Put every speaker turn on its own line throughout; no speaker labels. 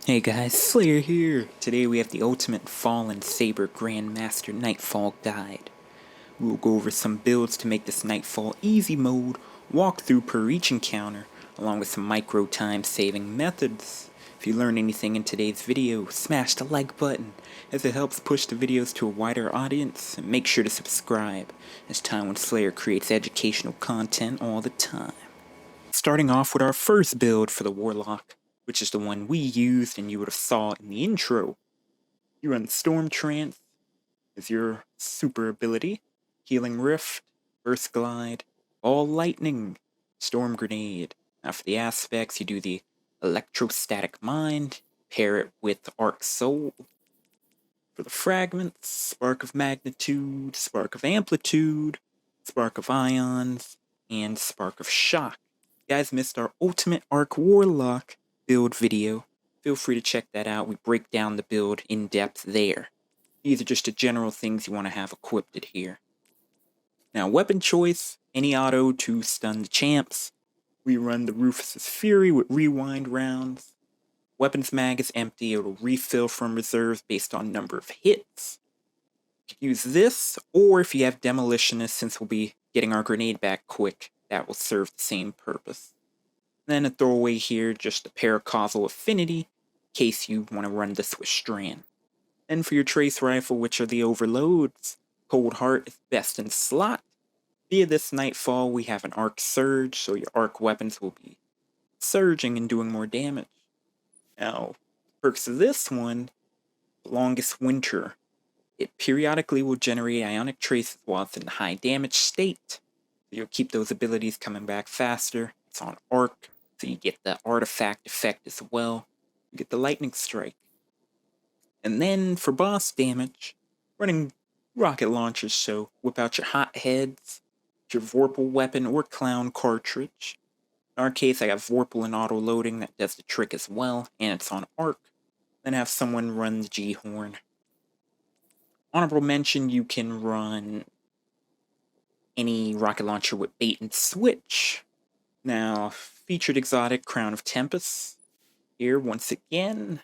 Hey guys, Slayer here! Today we have the Ultimate Fallen Saber Grandmaster Nightfall Guide. We will go over some builds to make this Nightfall easy mode, walk through per each encounter, along with some micro time saving methods. If you learned anything in today's video, smash the like button, as it helps push the videos to a wider audience, and make sure to subscribe, as Ty1slayer creates educational content all the time. Starting off with our first build for the Warlock, which is the one we used and you would have saw in the intro. You run Storm Trance as your super ability, Healing Rift, Burst Glide, Ball Lightning, Storm Grenade. Now for the aspects, you do the Electrostatic Mind, pair it with Arc Soul. For the fragments, Spark of Magnitude, Spark of Amplitude, Spark of Ions, and Spark of Shock. You guys missed our Ultimate Arc Warlock build video. Feel free to check that out. We break down the build in depth there. These are just the general things you want to have equipped here. Now, weapon choice, any auto to stun the champs. We run the Rufus's Fury with rewind rounds. Weapons mag is empty. It'll refill from reserves based on number of hits. You can use this, or if you have Demolitionist, since we'll be getting our grenade back quick, that will serve the same purpose. Then a throwaway here, just a Paracausal Affinity, in case you want to run this with Strand. Then for your Trace Rifle, which are the overloads, Cold Heart is best in slot. Via this Nightfall, we have an Arc Surge, so your Arc weapons will be surging and doing more damage. Now, perks of this one, Longest Winter. It periodically will generate Ionic Traces while it's in high damage state. You'll keep those abilities coming back faster. It's on Arc, so you get the artifact effect as well. You get the Lightning Strike. And then for boss damage, running rocket launchers, so whip out your Hot Heads, your Vorpal weapon or Clown cartridge. In our case, I got Vorpal and auto loading that does the trick as well, and it's on Arc. Then have someone run the G-Horn. Honorable mention, you can run any rocket launcher with bait and switch. Now, featured exotic Crown of Tempests. Here, once again,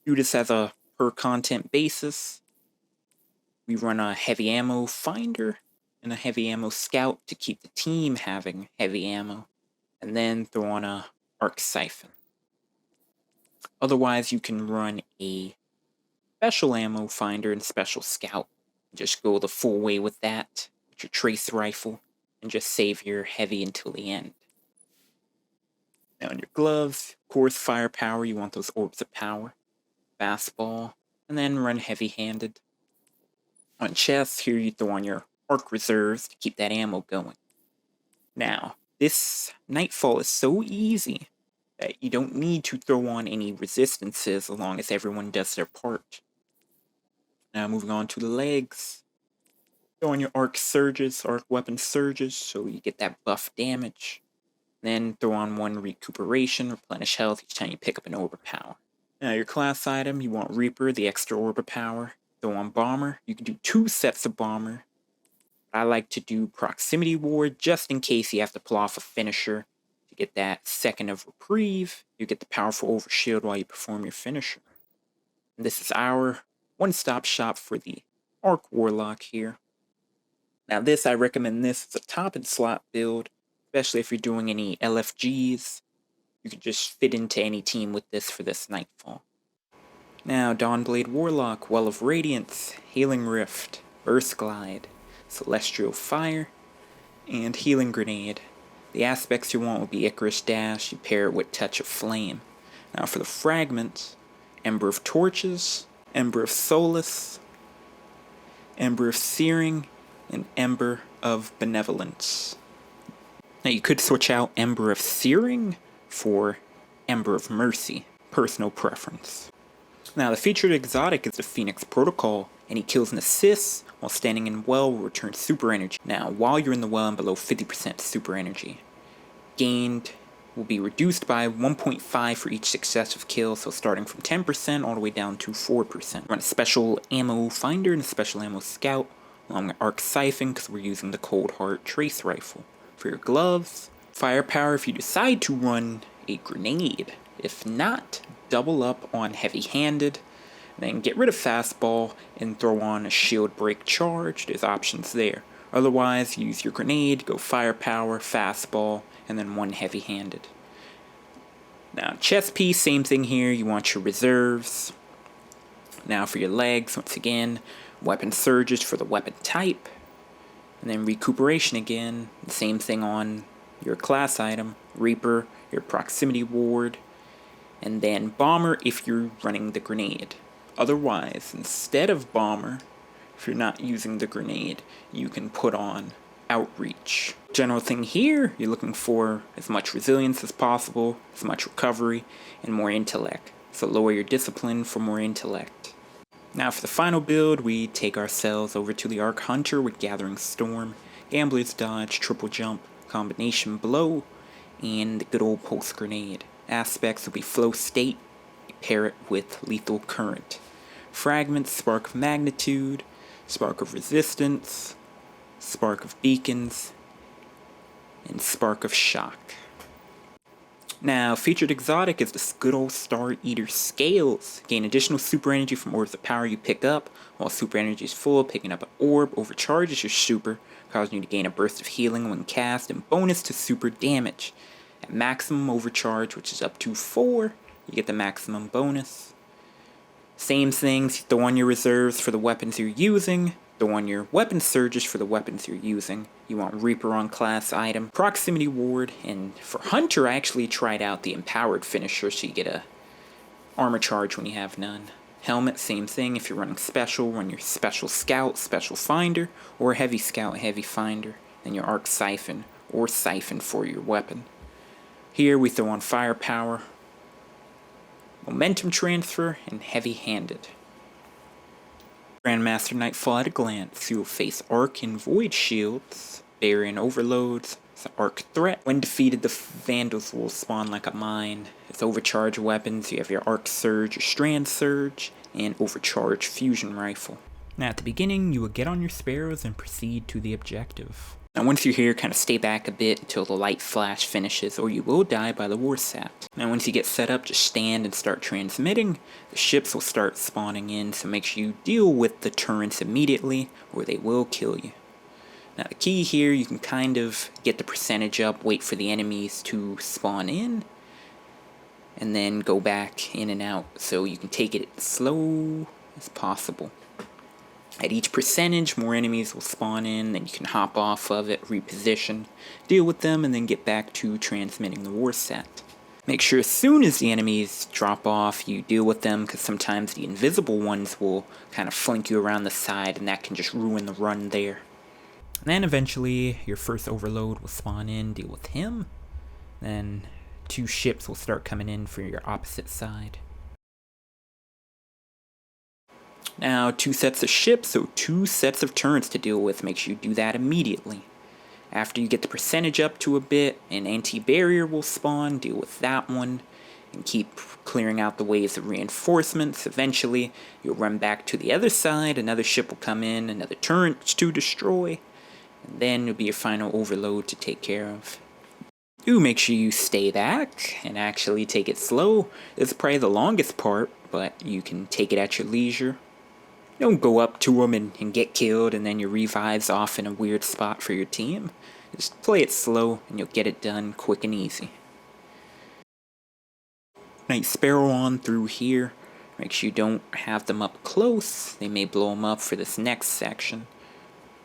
do this as a per content basis. We run a heavy ammo finder and a heavy ammo scout to keep the team having heavy ammo. And then throw on a arc siphon. Otherwise, you can run a special ammo finder and special scout. Just go the full way with that. Your Trace Rifle, and just save your heavy until the end. Now on your gloves, of course, firepower, you want those orbs of power, fastball, and then run heavy-handed. On chests, here you throw on your arc reserves to keep that ammo going. Now, this Nightfall is so easy that you don't need to throw on any resistances as long as everyone does their part. Now moving on to the legs. Throw on your arc surges, arc weapon surges, so you get that buff damage. Then throw on one recuperation, replenish health each time you pick up an orb of power. Now your class item, you want Reaper, the extra orb of power. Throw on Bomber. You can do 2 sets of Bomber. I like to do Proximity Ward just in case you have to pull off a finisher. To get that second of reprieve, you get the powerful overshield while you perform your finisher. And this is our one-stop shop for the Arc Warlock here. Now this, I recommend this as a top and slot build, especially if you're doing any LFGs. You can just fit into any team with this for this Nightfall. Now Dawnblade Warlock, Well of Radiance, Healing Rift, Burst Glide, Celestial Fire, and Healing Grenade. The aspects you want will be Icarus Dash, you pair it with Touch of Flame. Now for the fragments, Ember of Torches, Ember of Solace, Ember of Searing, and Ember of Benevolence. Now you could switch out Ember of Searing for Ember of Mercy, personal preference. Now the featured exotic is the Phoenix Protocol, and he kills an assist while standing in well will return super energy. Now while you're in the well and below 50% super energy, gained will be reduced by 1.5 for each successive kill, so starting from 10% all the way down to 4%. Run a special ammo finder and a special ammo scout, along with Arc Siphon because we're using the Cold Heart Trace Rifle. For your gloves, firepower if you decide to run a grenade. If not, double up on heavy-handed, then get rid of fastball and throw on a shield break charge. There's options there. Otherwise, use your grenade, go firepower, fastball, and then one heavy-handed. Now, chest piece, same thing here. You want your reserves. Now for your legs, once again, weapon surges for the weapon type. And then recuperation again, the same thing on your class item, Reaper, your proximity ward, and then bomber if you're running the grenade. Otherwise, instead of bomber, if you're not using the grenade, you can put on outreach. General thing here, you're looking for as much resilience as possible, as much recovery, and more intellect. So lower your discipline for more intellect. Now for the final build, we take ourselves over to the Arc Hunter with Gathering Storm, Gambler's Dodge, Triple Jump, Combination Blow, and the good old Pulse Grenade. Aspects will be Flow State, pair it with Lethal Current. Fragments, Spark of Magnitude, Spark of Resistance, Spark of Beacons, and Spark of Shock. Now, featured exotic is this good old Star Eater Scales. Gain additional super energy from orbs of power you pick up. While super energy is full, picking up an orb overcharges your super, causing you to gain a burst of healing when cast, and bonus to super damage. At maximum overcharge, which is up to 4, you get the maximum bonus. Same things, throw on your reserves for the weapons you're using. Throw on your weapon surges for the weapons you're using. You want Reaper on class item, proximity ward, and for Hunter I actually tried out the empowered finisher so you get a armor charge when you have none. Helmet, same thing. If you're running special, run your special scout, special finder, or heavy scout, heavy finder, and your arc siphon or siphon for your weapon. Here we throw on firepower, momentum transfer, and heavy-handed. Grandmaster Nightfall at a glance. You will face Arc and Void Shields, Barrier and Overloads. It's an Arc threat. When defeated, the Vandals will spawn like a mine. It's overcharge weapons. You have your Arc Surge, your Strand Surge, and Overcharge Fusion Rifle. Now at the beginning, you will get on your Sparrows and proceed to the objective. Now once you're here, kind of stay back a bit until the light flash finishes, or you will die by the Warsat. Now once you get set up, just stand and start transmitting. The ships will start spawning in, so make sure you deal with the turrets immediately, or they will kill you. Now the key here, you can kind of get the percentage up, wait for the enemies to spawn in, and then go back in and out, so you can take it as slow as possible. At each percentage, more enemies will spawn in, then you can hop off of it, reposition, deal with them, and then get back to transmitting the Warsat. Make sure as soon as the enemies drop off, you deal with them, because sometimes the invisible ones will kind of flank you around the side, and that can just ruin the run there. And then eventually, your first overload will spawn in, deal with him. Then 2 ships will start coming in for your opposite side. Now, 2 sets of ships, so 2 sets of turrets to deal with. Make sure you do that immediately. After you get the percentage up to a bit, an anti-barrier will spawn, deal with that one, and keep clearing out the waves of reinforcements. Eventually, you'll run back to the other side, another ship will come in, another turret to destroy, and then it'll be your final overload to take care of. Do make sure you stay back and actually take it slow. This is probably the longest part, but you can take it at your leisure. Don't go up to them and get killed and then your revive's off in a weird spot for your team. Just play it slow and you'll get it done quick and easy. Night Sparrow on through here. Make sure you don't have them up close. They may blow them up for this next section.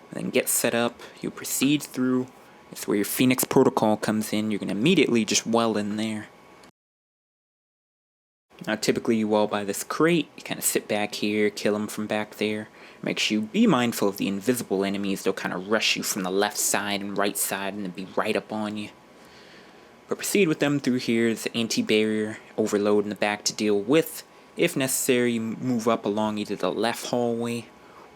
And then get set up. You proceed through. It's where your Phoenix Protocol comes in. You're going to immediately just well in there. Now typically you wall by this crate, you kind of sit back here, kill them from back there. Make sure you be mindful of the invisible enemies, they'll kind of rush you from the left side and right side and then be right up on you. But proceed with them through here, there's the anti-barrier overload in the back to deal with. If necessary, you move up along either the left hallway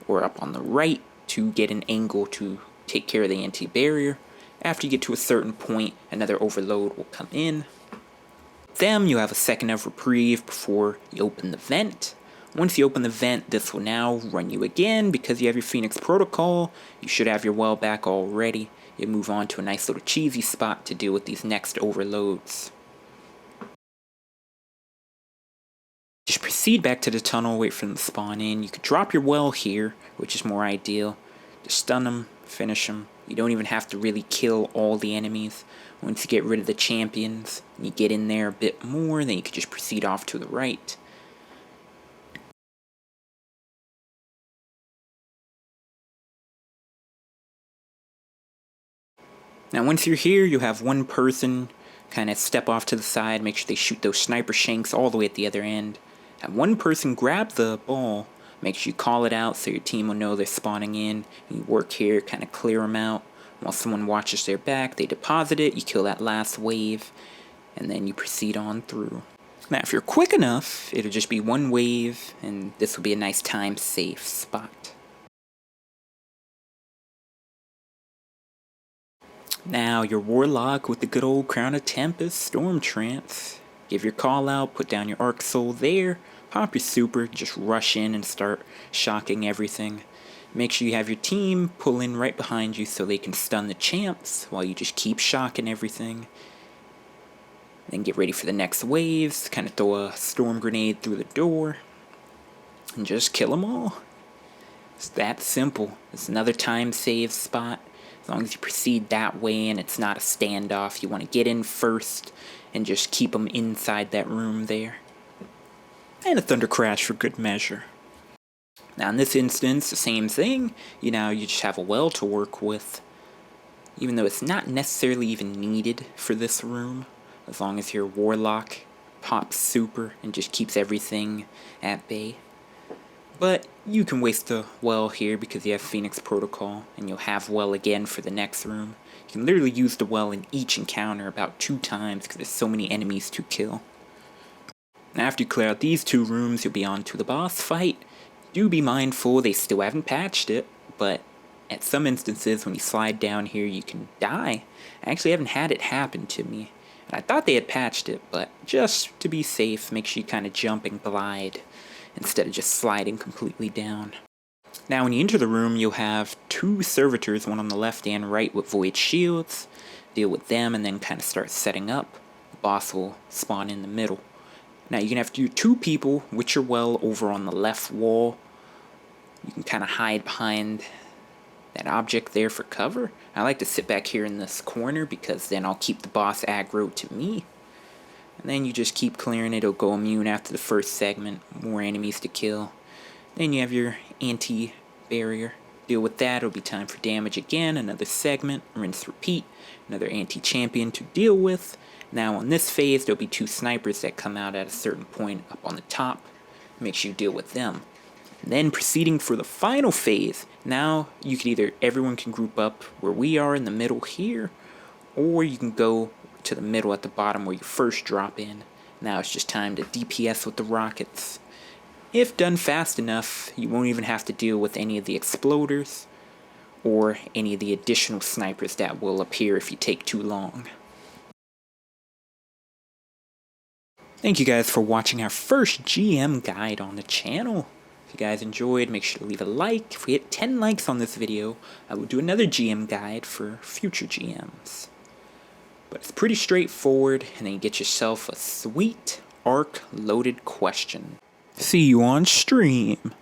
or up on the right to get an angle to take care of the anti-barrier. After you get to a certain point, another overload will come in. Them, you have a second of reprieve before you open the vent. Once you open the vent, this will now run you again because you have your Phoenix Protocol. You should have your well back already. You move on to a nice little cheesy spot to deal with these next overloads. Just proceed back to the tunnel, wait for them to spawn in. You could drop your well here, which is more ideal. Just stun them, finish them. You don't even have to really kill all the enemies. Once you get rid of the champions, and you get in there a bit more, then you could just proceed off to the right. Now once you're here, you have one person kind of step off to the side, make sure they shoot those sniper shanks all the way at the other end. Have one person grab the ball, make sure you call it out so your team will know they're spawning in. You work here, kind of clear them out. While someone watches their back, they deposit it, you kill that last wave, and then you proceed on through. Now if you're quick enough, it'll just be one wave, and this will be a nice time safe spot. Now your warlock with the good old crown of Tempest, Storm Trance. Give your call out, put down your Arc Soul there, pop your super, just rush in and start shocking everything. Make sure you have your team pull in right behind you so they can stun the champs while you just keep shocking everything. Then get ready for the next waves, kind of throw a storm grenade through the door, and just kill them all. It's that simple. It's another time save spot. As long as you proceed that way and it's not a standoff, you want to get in first and just keep them inside that room there. And a Thunder Crash for good measure. Now in this instance, the same thing. You just have a well to work with. Even though it's not necessarily even needed for this room. As long as your warlock pops super and just keeps everything at bay. But you can waste the well here because you have Phoenix Protocol, and you'll have well again for the next room. You can literally use the well in each encounter about 2 times because there's so many enemies to kill. Now after you clear out these 2 rooms, you'll be on to the boss fight. Do be mindful, they still haven't patched it, but at some instances when you slide down here you can die. I actually haven't had it happen to me. And I thought they had patched it, but just to be safe, make sure you kind of jump and glide instead of just sliding completely down. Now when you enter the room, you'll have 2 servitors, one on the left and right with void shields. Deal with them and then kind of start setting up. The boss will spawn in the middle. Now you're going to have to do 2 people with your well over on the left wall. You can kind of hide behind that object there for cover. I like to sit back here in this corner because then I'll keep the boss aggro to me. And then you just keep clearing it. It'll go immune after the first segment. More enemies to kill. Then you have your anti-barrier. Deal with that. It'll be time for damage again. Another segment. Rinse, repeat. Another anti-champion to deal with. Now on this phase, there'll be 2 snipers that come out at a certain point up on the top. Make sure you deal with them. And then proceeding for the final phase. Now you can everyone can group up where we are in the middle here. Or you can go to the middle at the bottom where you first drop in. Now it's just time to DPS with the rockets. If done fast enough, you won't even have to deal with any of the exploders or any of the additional snipers that will appear if you take too long. Thank you guys for watching our first GM guide on the channel. If you guys enjoyed, make sure to leave a like. If we hit 10 likes on this video, I will do another GM guide for future GMs. But it's pretty straightforward, and then you get yourself a sweet arc loaded question. See you on stream.